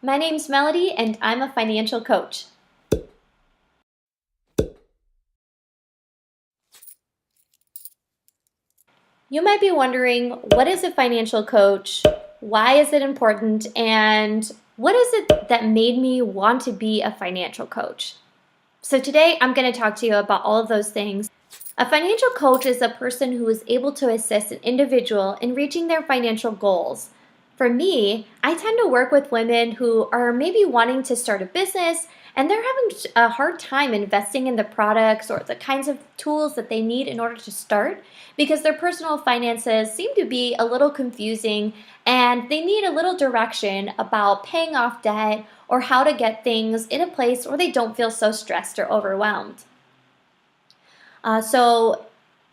My name's Melody and I'm a financial coach. You might be wondering, what is a financial coach? Why is it important? And what is it that made me want to be a financial coach? So today I'm going to talk to you about all of those things. A financial coach is a person who is able to assist an individual in reaching their financial goals. For me, I tend to work with women who are maybe wanting to start a business and they're having a hard time investing in the products or the kinds of tools that they need in order to start because their personal finances seem to be a little confusing and they need a little direction about paying off debt or how to get things in a place where they don't feel so stressed or overwhelmed. So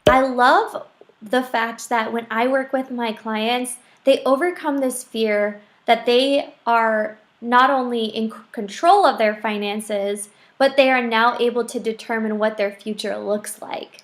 I love the fact that when I work with my clients, they overcome this fear that they are not only in control of their finances, but they are now able to determine what their future looks like.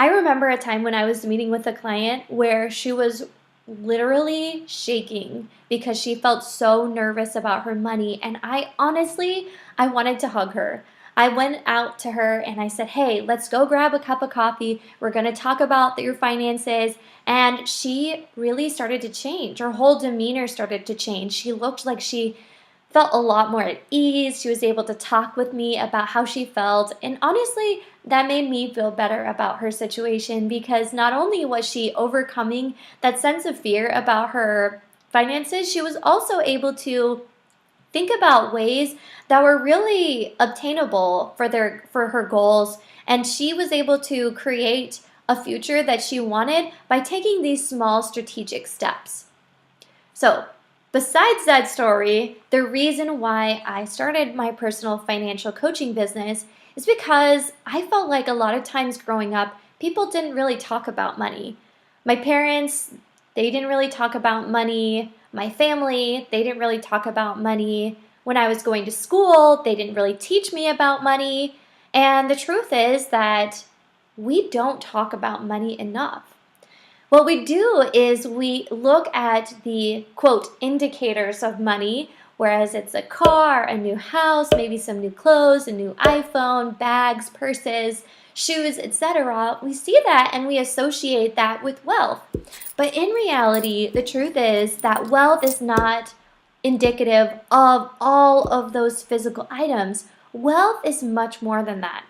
I remember a time when I was meeting with a client where she was literally shaking because she felt so nervous about her money, and I wanted to hug her. I went out to her and I said, "Hey, let's go grab a cup of coffee. We're going to talk about your finances." And she really started to change. Her whole demeanor started to change. She looked like she felt a lot more at ease. She was able to talk with me about how she felt. And honestly, that made me feel better about her situation because not only was she overcoming that sense of fear about her finances, she was also able to think about ways that were really obtainable for her goals, and she was able to create a future that she wanted by taking these small strategic steps. So, besides that story, the reason why I started my personal financial coaching business is because I felt like a lot of times growing up, people didn't really talk about money. My parents, they didn't really talk about money. My family, they didn't really talk about money. When I was going to school, they didn't really teach me about money. And the truth is that we don't talk about money enough. What we do is we look at the quote indicators of money, whereas it's a car, a new house, maybe some new clothes, a new iPhone, bags, purses, shoes, etc. We see that and we associate that with wealth. But in reality, the truth is that wealth is not indicative of all of those physical items. Wealth is much more than that.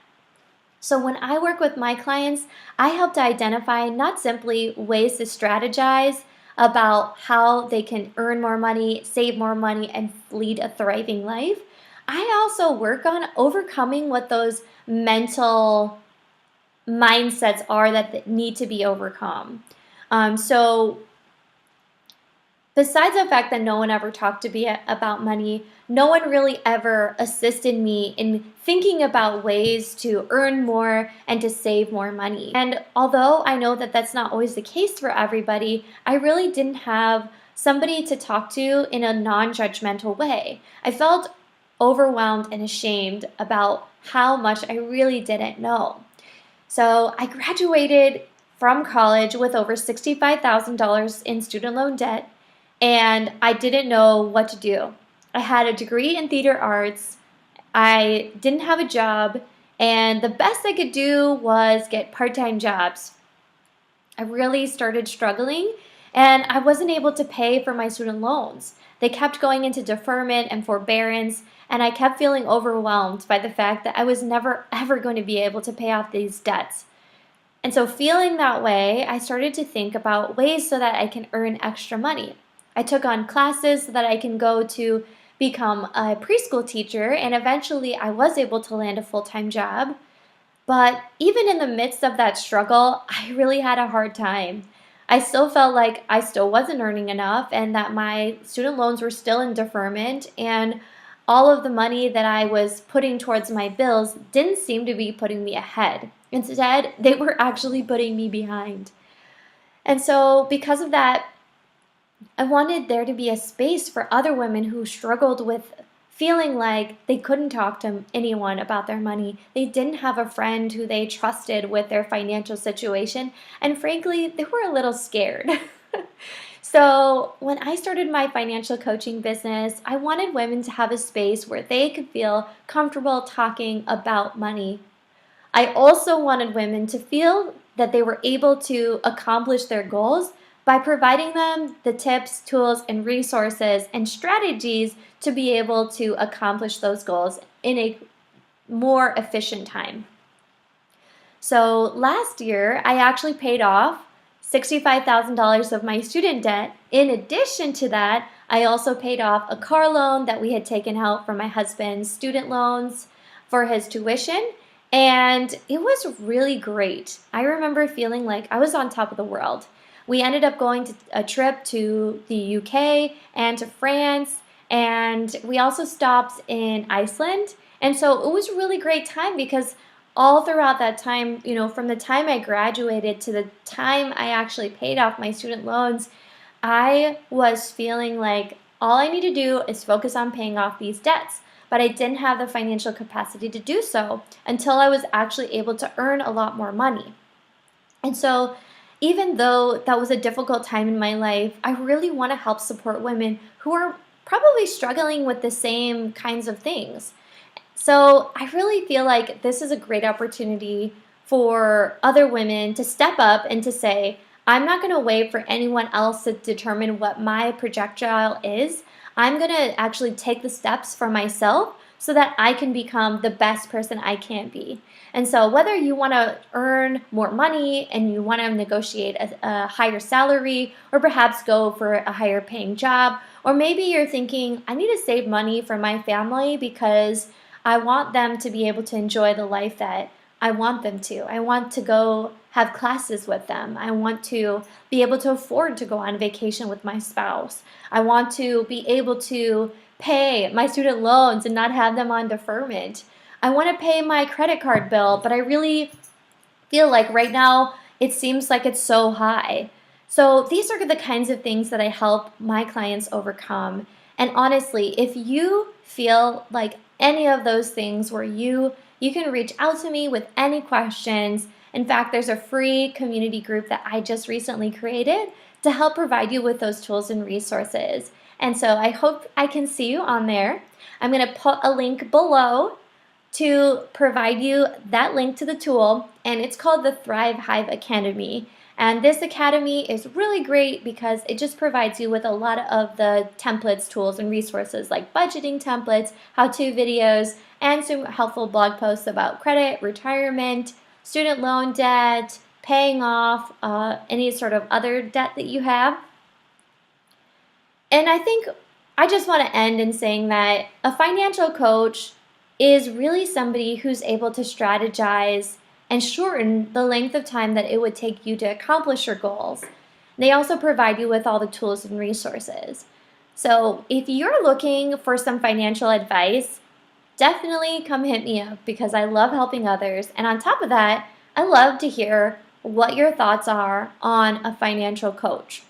So when I work with my clients, I help to identify not simply ways to strategize about how they can earn more money, save more money, and lead a thriving life. I also work on overcoming what those mental mindsets are that need to be overcome. So besides the fact that no one ever talked to me about money, no one really ever assisted me in thinking about ways to earn more and to save more money. And although I know that that's not always the case for everybody, I really didn't have somebody to talk to in a non-judgmental way. I felt overwhelmed and ashamed about how much I really didn't know. So I graduated from college with over $65,000 in student loan debt, and I didn't know what to do. I had a degree in theater arts, I didn't have a job, and the best I could do was get part-time jobs. I really started struggling, and I wasn't able to pay for my student loans. They kept going into deferment and forbearance, and I kept feeling overwhelmed by the fact that I was never ever going to be able to pay off these debts. And so feeling that way, I started to think about ways so that I can earn extra money. I took on classes so that I can go to become a preschool teacher, and eventually I was able to land a full-time job. But even in the midst of that struggle, I really had a hard time. I still felt like I still wasn't earning enough and that my student loans were still in deferment, and all of the money that I was putting towards my bills didn't seem to be putting me ahead. Instead, they were actually putting me behind. And so because of that, I wanted there to be a space for other women who struggled with feeling like they couldn't talk to anyone about their money. They didn't have a friend who they trusted with their financial situation, and frankly, they were a little scared. So, when I started my financial coaching business, I wanted women to have a space where they could feel comfortable talking about money. I also wanted women to feel that they were able to accomplish their goals by providing them the tips, tools, and resources and strategies to be able to accomplish those goals in a more efficient time. So last year, I actually paid off $65,000 of my student debt. In addition to that, I also paid off a car loan that we had taken out for my husband's student loans for his tuition. And it was really great. I remember feeling like I was on top of the world. We ended up going to a trip to the UK and to France, and we also stopped in Iceland. And so it was a really great time because all throughout that time, from the time I graduated to the time I actually paid off my student loans, I was feeling like all I need to do is focus on paying off these debts. But I didn't have the financial capacity to do so until I was actually able to earn a lot more money. And so, even though that was a difficult time in my life, I really want to help support women who are probably struggling with the same kinds of things. So I really feel like this is a great opportunity for other women to step up and to say, I'm not going to wait for anyone else to determine what my projectile is. I'm going to actually take the steps for myself so that I can become the best person I can be. And so, whether you want to earn more money and you want to negotiate a higher salary, or perhaps go for a higher paying job, or maybe you're thinking, I need to save money for my family because I want them to be able to enjoy the life that I want them to. I want to go have classes with them. I want to be able to afford to go on vacation with my spouse. I want to be able to pay my student loans and not have them on deferment. I want to pay my credit card bill, but I really feel like right now it seems like it's so high. So these are the kinds of things that I help my clients overcome. And honestly, if you feel like any of those things where you can reach out to me with any questions. In fact, there's a free community group that I just recently created to help provide you with those tools and resources. And so I hope I can see you on there. I'm going to put a link below to provide you that link to the tool, and it's called the Thrive Hive Academy. And this academy is really great because it just provides you with a lot of the templates, tools, and resources like budgeting templates, how-to videos, and some helpful blog posts about credit, retirement, student loan debt, paying off any sort of other debt that you have. And I think I just want to end in saying that a financial coach is really somebody who's able to strategize and shorten the length of time that it would take you to accomplish your goals. They also provide you with all the tools and resources. So if you're looking for some financial advice, definitely come hit me up because I love helping others. And on top of that, I love to hear what your thoughts are on a financial coach.